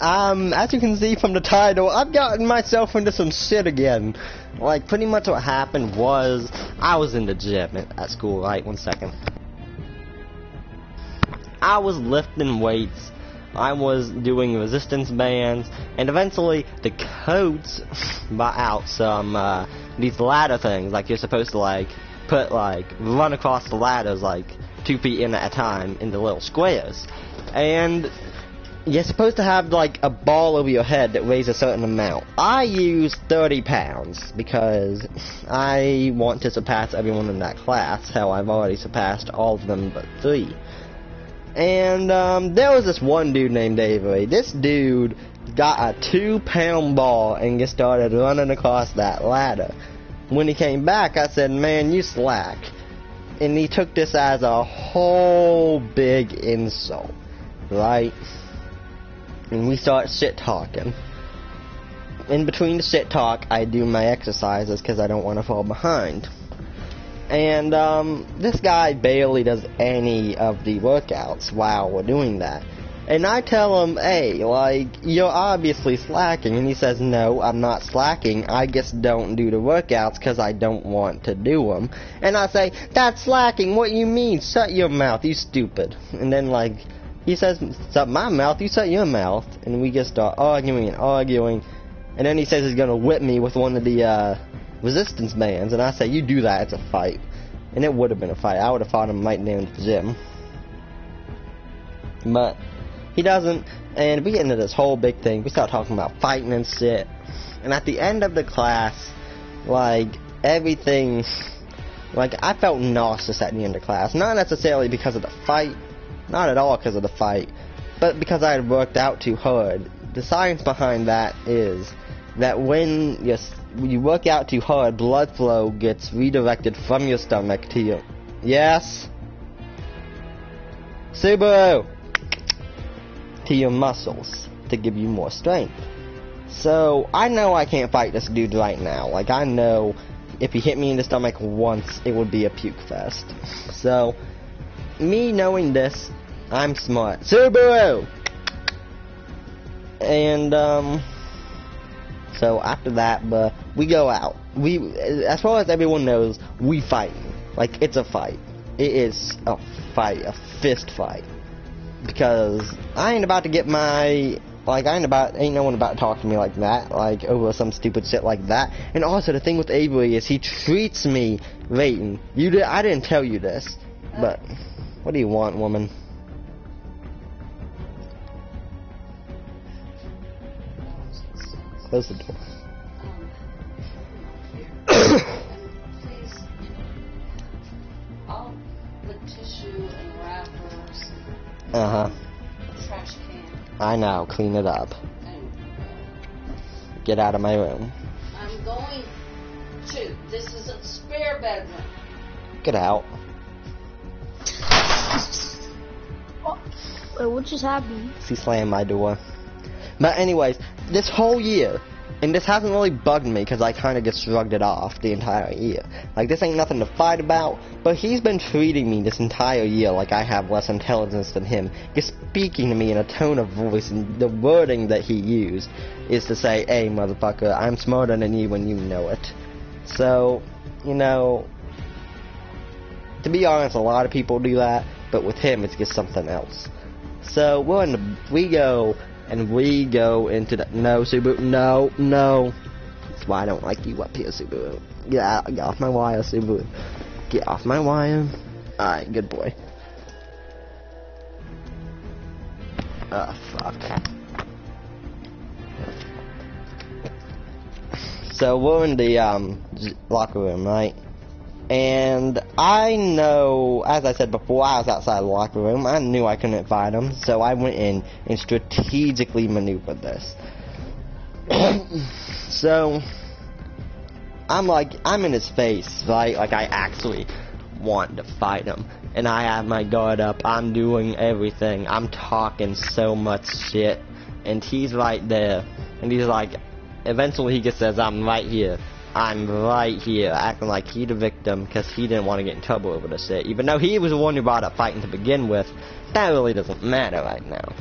as you can see from the title, I've gotten myself into some shit again. Like, pretty much what happened was, I was in the gym at school, right? 1 second. I was lifting weights, I was doing resistance bands, and eventually the coach brought out some, these ladder things, like you're supposed to, like, run across the ladders, like, 2 feet in at a time in the little squares. And you're supposed to have, like, a ball over your head that weighs a certain amount. I use 30 pounds because I want to surpass everyone in that class. Hell, I've already surpassed all of them but 3. And there was this one dude named Avery. This dude got a 2-pound ball and just started running across that ladder. When he came back, I said, man, you slack. And he took this as a whole big insult, right? And we start shit talking. In between the shit talk, I do my exercises because I don't want to fall behind. And this guy barely does any of the workouts while we're doing that. And I tell him, hey, like, you're obviously slacking. And he says, no, I'm not slacking. I just don't do the workouts because I don't want to do them. And I say, that's slacking. What you mean? Shut your mouth, you stupid. And then, like, he says, shut my mouth, you shut your mouth. And we just start arguing and arguing. And then he says he's going to whip me with one of the resistance bands. And I say, you do that, it's a fight. And it would have been a fight. I would have fought him right there in the gym. But he doesn't, and we get into this whole big thing. We start talking about fighting and shit. And at the end of the class, like, everything, like, I felt nauseous at the end of class. Not necessarily because of the fight, not at all because of the fight, but because I had worked out too hard. The science behind that is that when you work out too hard, blood flow gets redirected from your stomach to your... Yes? Subaru! To your muscles to give you more strength. So I know I can't fight this dude right now. Like, I know if he hit me in the stomach once, it would be a puke fest. So me knowing this, I'm smart. Subaru. And so after that, we go out. We, as far as everyone knows, we fighting. Like, it's a fight. It is a fight, a fist fight. Because I ain't about to get my, like, ain't no one about to talk to me like that, like, over some stupid shit like that. And also, the thing with Avery is he treats me, raiden. I didn't tell you this, but what do you want, woman? Close the door. Please, I'll put tissue and wrappers. Uh-huh. Trash can. I know, clean it up. And, Get out of my room. I'm going to. This is a spare bedroom. Get out. Wait, what just happened? She slammed my door. But anyways, this whole year, and this hasn't really bugged me because I kind of just shrugged it off the entire year. Like, this ain't nothing to fight about, but he's been treating me this entire year like I have less intelligence than him. Just speaking to me in a tone of voice, and the wording that he used is to say, hey, motherfucker, I'm smarter than you and you know it. So, you know, to be honest, a lot of people do that, but with him, it's just something else. So, we go into the... No, Subaru, no. That's why I don't like you up here, Subaru. Get off my wire, Subaru. Get off my wire. Alright, good boy. Oh, fuck. So, we're in the, locker room, right? And I know, as I said before, I was outside the locker room. I knew I couldn't fight him, so I went in and strategically maneuvered this. So, I'm in his face, right? Like, I actually want to fight him. And I have my guard up. I'm doing everything. I'm talking so much shit. And he's right there. And he's like, eventually he just says, I'm right here. I'm right here, acting like he the victim because he didn't want to get in trouble over this shit. Even though he was the one who brought up fighting to begin with, that really doesn't matter right now.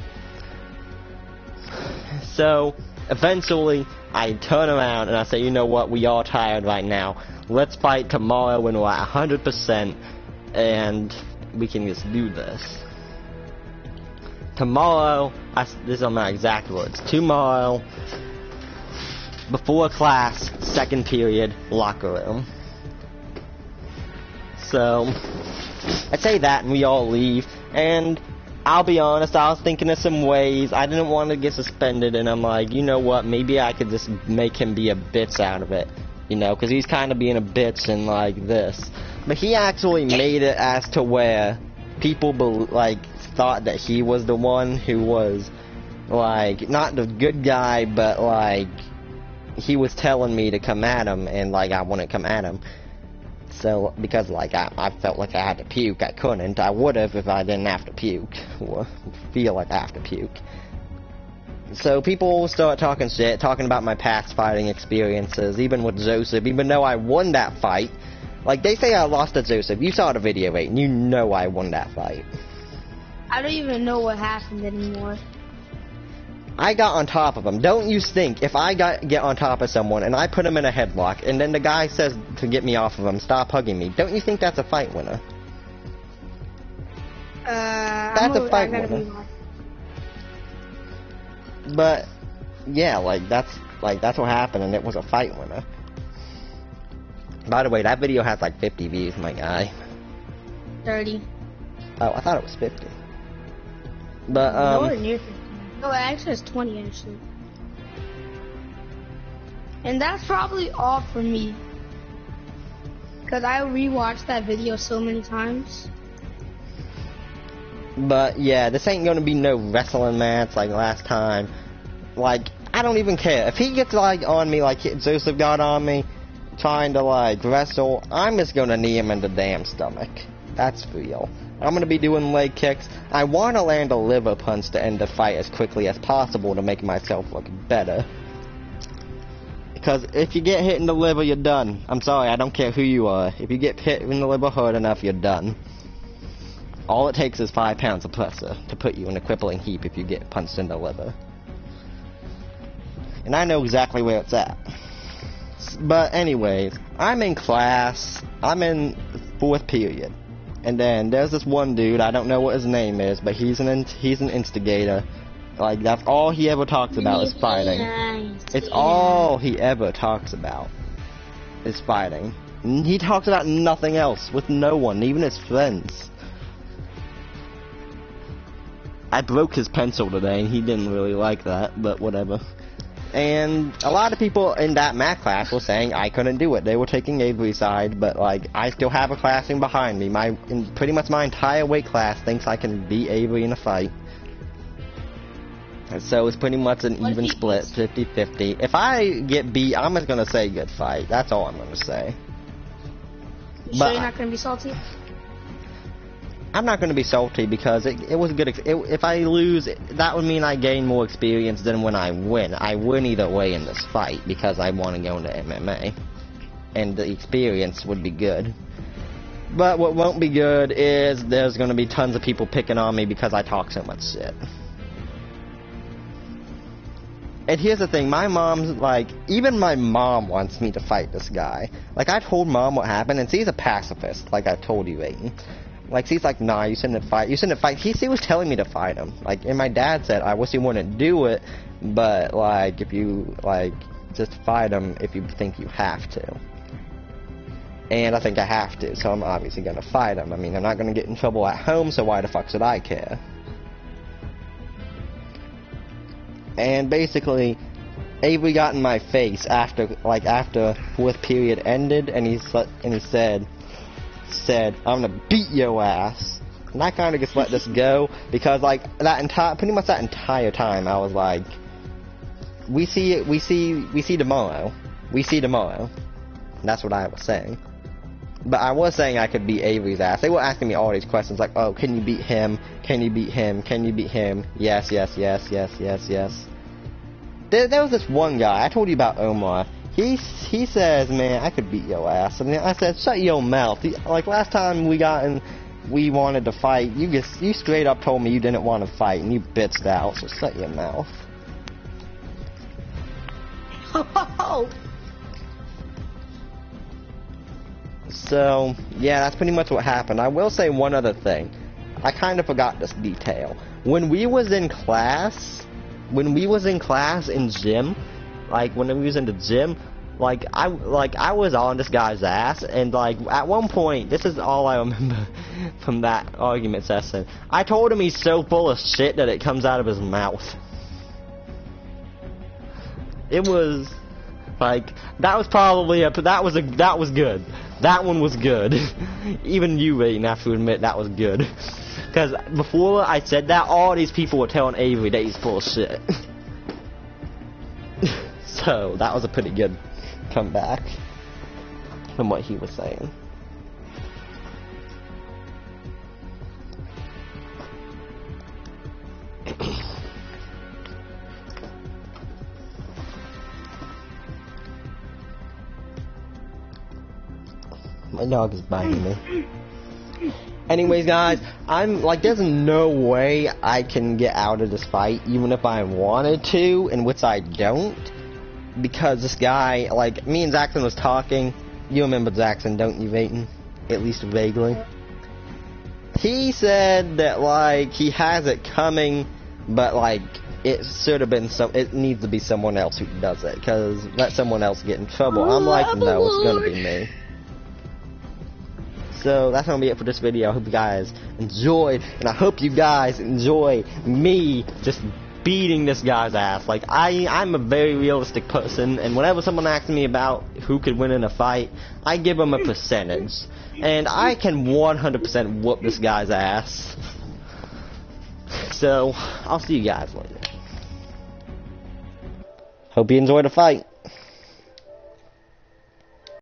So, eventually, I turn around and I say, you know what, we are tired right now. Let's fight tomorrow when we're at 100%, and we can just do this. Tomorrow, these are my exact words, tomorrow, before class, second period, locker room. So, I say that and we all leave, and I'll be honest, I was thinking of some ways. I didn't want to get suspended, and I'm like, you know what, maybe I could just make him be a bitch out of it. You know, because he's kind of being a bitch and like this. But he actually made it as to where people thought that he was the one who was like not the good guy, but like he was telling me to come at him, and like I wouldn't come at him. So because like I felt like I had to puke, I couldn't. I would have if I didn't have to puke or feel like I have to puke. So people start talking shit, talking about my past fighting experiences, even with Joseph, even though I won that fight. Like, they say I lost to Joseph. You saw the video, right? And you know I won that fight. I don't even know what happened anymore. I got on top of him. Don't you think, if I get on top of someone and I put him in a headlock, and then the guy says to get me off of him, stop hugging me, don't you think that's a fight winner? That's a fight winner. But yeah, that's what happened, and it was a fight winner. By the way, that video has like 50 views, my guy. 30. Oh, I thought it was 50. But nowhere near 50. No, it actually has 20 actually. And that's probably all for me, because I rewatched that video so many times. But yeah, this ain't gonna be no wrestling match like last time. Like, I don't even care. If he gets like on me like Joseph got on me, trying to like wrestle, I'm just gonna knee him in the damn stomach. That's real. I'm gonna be doing leg kicks. I wanna land a liver punch to end the fight as quickly as possible to make myself look better. Because if you get hit in the liver, you're done. I'm sorry, I don't care who you are. If you get hit in the liver hard enough, you're done. All it takes is 5 pounds of pressure to put you in a crippling heap if you get punched in the liver. And I know exactly where it's at. But anyways, I'm in class. I'm in 4th period. And then there's this one dude, I don't know what his name is, but he's an instigator. Like, that's all he ever talks about is fighting. It's all he ever talks about is fighting. He talks about nothing else with no one, even his friends. I broke his pencil today, and he didn't really like that, but whatever. And a lot of people in that math class were saying I couldn't do it. They were taking Avery's side, but like, I still have a classroom behind me. Pretty much my entire weight class thinks I can beat Avery in a fight. And so it's pretty much an even split, 50-50. If I get beat, I'm just gonna say good fight. That's all I'm gonna say. You sure you're not gonna be salty? I'm not going to be salty because it was good. If I lose, that would mean I gain more experience than when I win. I win either way in this fight because I want to go into MMA. And the experience would be good. But what won't be good is there's going to be tons of people picking on me because I talk so much shit. And here's the thing, my mom's like, even my mom wants me to fight this guy. Like, I told mom what happened, and she's a pacifist, like I told you, Raiden. Like, she's like, nah, you shouldn't fight. You shouldn't fight. She was telling me to fight him. Like, and my dad said, I wish he wouldn't do it, but, like, if you, like, just fight him if you think you have to. And I think I have to, so I'm obviously gonna fight him. I mean, I'm not gonna get in trouble at home, so why the fuck should I care? And basically, Avery got in my face after 4th period ended, and he said, I'm gonna beat your ass. And I kind of just let this go because like pretty much that entire time I was like, we see tomorrow. And that's what I was saying. But I was saying I could beat Avery's ass. They were asking me all these questions like, oh, can you beat him? Can you beat him? Can you beat him? Yes. There was this one guy, I told you about Omar. He says, man, I could beat your ass. And I said, shut your mouth. Like, last time we wanted to fight, you straight up told me you didn't want to fight, and you bitched out, so shut your mouth. No! So, yeah, that's pretty much what happened. I will say one other thing. I kind of forgot this detail. When we was in class in gym, like when we was in the gym, like I was on this guy's ass, and like at one point, this is all I remember from that argument session. I told him he's so full of shit that it comes out of his mouth. It was like that was good. That one was good. Even you, Raiden, have to admit that was good. Because before I said that, all these people were telling Avery that he's full of shit. So, that was a pretty good comeback from what he was saying. My dog is biting me. Anyways, guys, I'm like, there's no way I can get out of this fight, even if I wanted to, in which I don't, because this guy, like, me and Zaxxon was talking. You remember Zaxxon, don't you, Raiden? At least vaguely. He said that, like, he has it coming, but, like, it should have been it needs to be someone else who does it, because let someone else get in trouble. I'm like, no, it's gonna be me. So that's gonna be it for this video. I hope you guys enjoyed, and I hope you guys enjoy me just beating this guy's ass. Like, I'm a very realistic person, and whenever someone asks me about who could win in a fight, I give them a percentage, and I can 100% whoop this guy's ass. So I'll see you guys later. Hope you enjoy the fight.